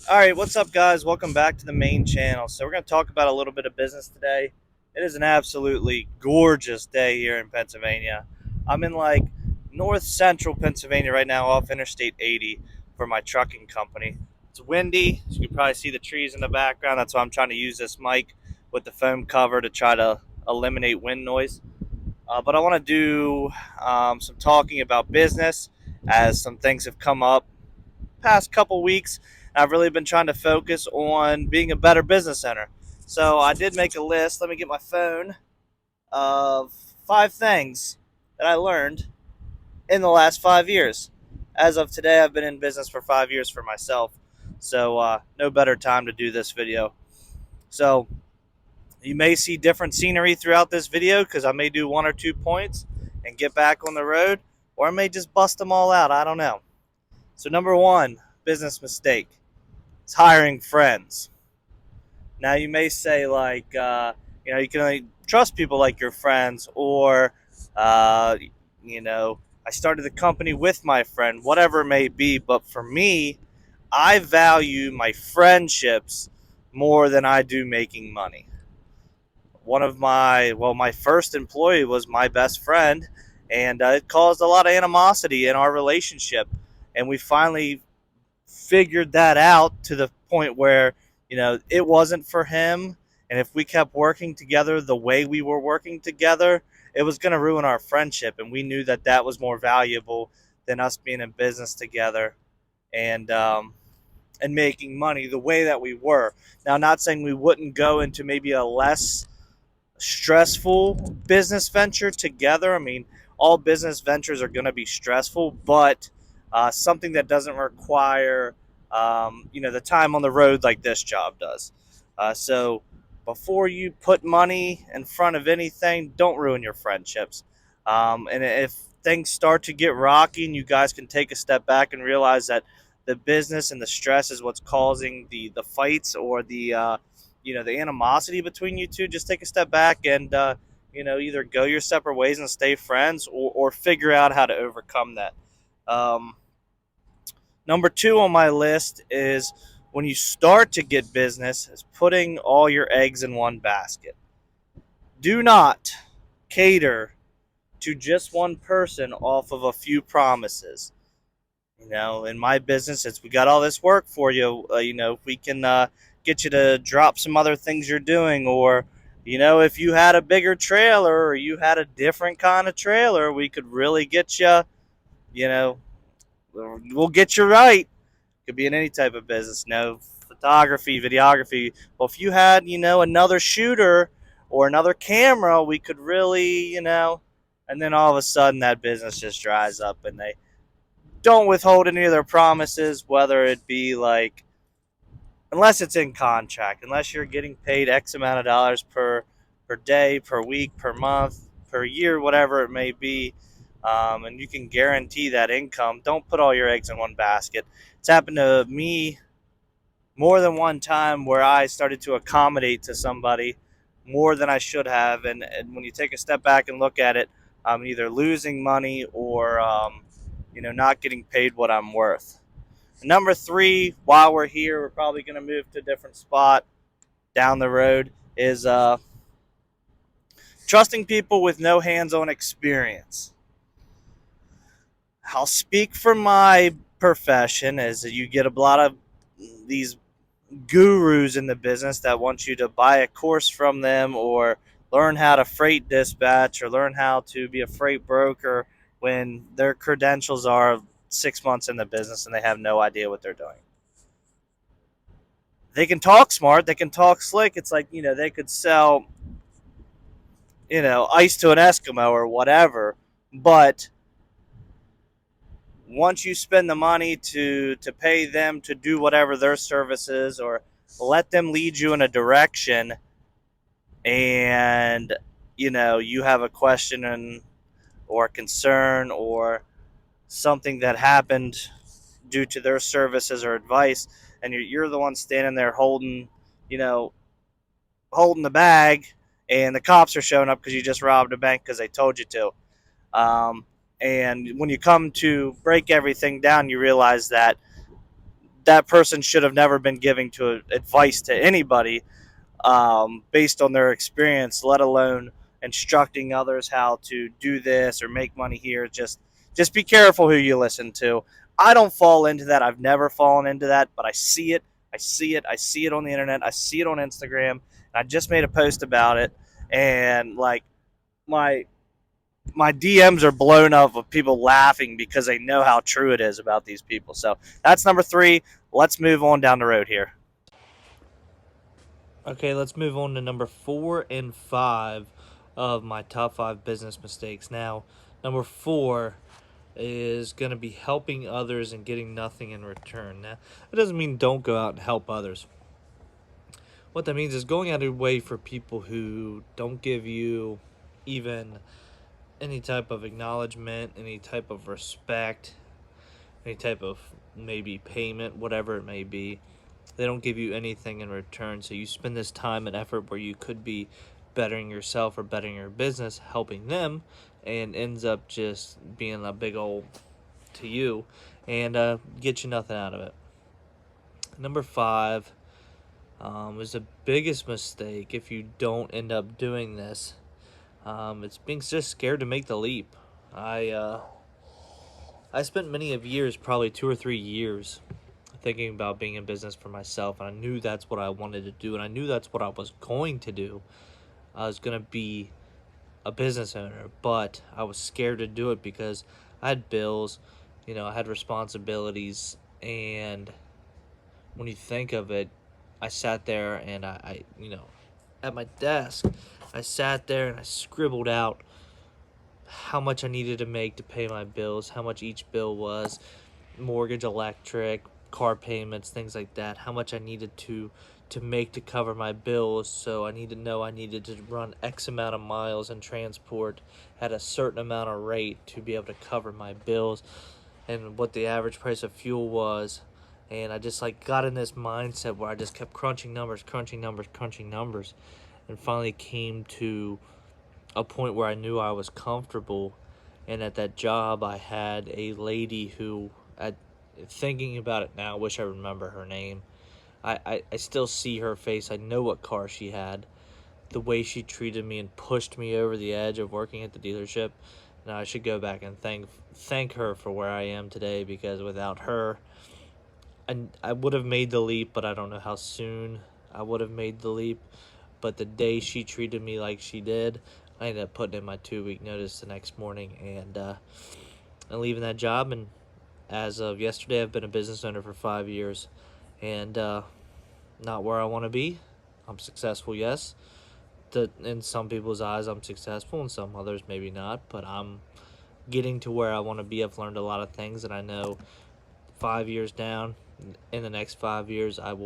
All right, what's up, guys? Welcome back to the main channel. So, we're going to talk about a little bit of business today. It is an absolutely gorgeous day here in Pennsylvania. I'm in like north central Pennsylvania right now, off Interstate 80 for my trucking company. It's windy, so you can probably see the trees in the background. That's why I'm trying to use this mic with the foam cover to try to eliminate wind noise. But I want to do some talking about business as some things have come up past couple weeks. I've really been trying to focus on being a better business owner. So I did make a list. Let me get my phone of 5 things that I learned in the last 5 years. As of today, I've been in business for 5 years for myself. So no better time to do this video. So you may see different scenery throughout this video because I may do 1 or 2 points and get back on the road, or I may just bust them all out. I don't know. So number one, business mistake. It's hiring friends. Now you may say you can only trust people like your friends, or uh, you know, I started the company with my friend, whatever it may be. But for me, I value my friendships more than I do making money. My first employee was my best friend, and it caused a lot of animosity in our relationship. And we finally figured that out to the point where it wasn't for him, and if we kept working together the way we were working together, it was going to ruin our friendship, and we knew that that was more valuable than us being in business together and making money the way that we were. Now, not saying we wouldn't go into maybe a less stressful business venture together. I mean, all business ventures are going to be stressful, but something that doesn't require, the time on the road like this job does. So before you put money in front of anything, don't ruin your friendships. And if things start to get rocky and you guys can take a step back and realize that the business and the stress is what's causing the fights or the animosity between you two, just take a step back and either go your separate ways and stay friends, or figure out how to overcome that. um, Number two on my list is, when you start to get business, is putting all your eggs in one basket. Do not cater to just one person off of a few promises. In my business, it's, we got all this work for you. If we can get you to drop some other things you're doing, or if you had a bigger trailer or you had a different kind of trailer, we could really get you. You know, we'll get you right. Could be in any type of business. No, photography, videography. Well, if you had another shooter or another camera, we could really. And then all of a sudden that business just dries up, and they don't withhold any of their promises, whether it be like, unless it's in contract, unless you're getting paid X amount of dollars per day, per week, per month, per year, whatever it may be, and you can guarantee that income. Don't put all your eggs in one basket. It's happened to me more than one time where I started to accommodate to somebody more than I should have, and when you take a step back and look at it, I'm either losing money or not getting paid what I'm worth. Number three, while we're here, we're probably going to move to a different spot down the road, is trusting people with no hands-on experience. I'll speak for my profession, as you get a lot of these gurus in the business that want you to buy a course from them, or learn how to freight dispatch, or learn how to be a freight broker, when their credentials are 6 months in the business and they have no idea what they're doing. They can talk smart, they can talk slick. It's like, they could sell, ice to an Eskimo or whatever. But once you spend the money to pay them to do whatever their service is, or let them lead you in a direction, and you have a question or concern, or something that happened due to their services or advice, and you're the one standing there you know holding the bag, and the cops are showing up because you just robbed a bank because they told you to. And when you come to break everything down, you realize that that person should have never been giving to advice to anybody based on their experience, let alone instructing others how to do this or make money here. Just be careful who you listen to. I don't fall into that. I've never fallen into that, but I see it. I see it. I see it on the internet. I see it on Instagram. And I just made a post about it, and like my my DMs are blown up of people laughing because they know how true it is about these people. So that's number 3. Let's move on down the road here. Okay, let's move on to number 4 and 5 of my top 5 business mistakes. Now, number 4 is going to be helping others and getting nothing in return. Now, it doesn't mean don't go out and help others. What that means is going out of your way for people who don't give you even any type of acknowledgement, any type of respect, any type of maybe payment, whatever it may be. They don't give you anything in return. So you spend this time and effort where you could be bettering yourself or bettering your business, helping them, and ends up just being a big old to you and get you nothing out of it. Number 5 is the biggest mistake if you don't end up doing this. It's being just scared to make the leap. I spent many of years, probably 2 or 3 years, thinking about being in business for myself, and I knew that's what I wanted to do, and I knew that's what I was going to do. I was going to be a business owner, but I was scared to do it because I had bills, I had responsibilities, and when you think of it, I sat there and I at my desk, I sat there and I scribbled out how much I needed to make to pay my bills, how much each bill was, mortgage, electric, car payments, things like that, how much I needed to make to cover my bills. So I needed to know I needed to run X amount of miles and transport at a certain amount of rate to be able to cover my bills, and what the average price of fuel was. And I just got in this mindset where I just kept crunching numbers, and finally came to a point where I knew I was comfortable. And at that job, I had a lady who, thinking about it now, I wish I remember her name. I still see her face. I know what car she had. The way she treated me and pushed me over the edge of working at the dealership. Now I should go back and thank her for where I am today, because without her, I would have made the leap, but I don't know how soon I would have made the leap. But the day she treated me like she did, I ended up putting in my 2-week notice the next morning and leaving that job. And as of yesterday, I've been a business owner for 5 years, and not where I want to be. I'm successful, yes. In some people's eyes, I'm successful, and some others maybe not. But I'm getting to where I want to be. I've learned a lot of things, and I know 5 years down, in the next 5 years, I will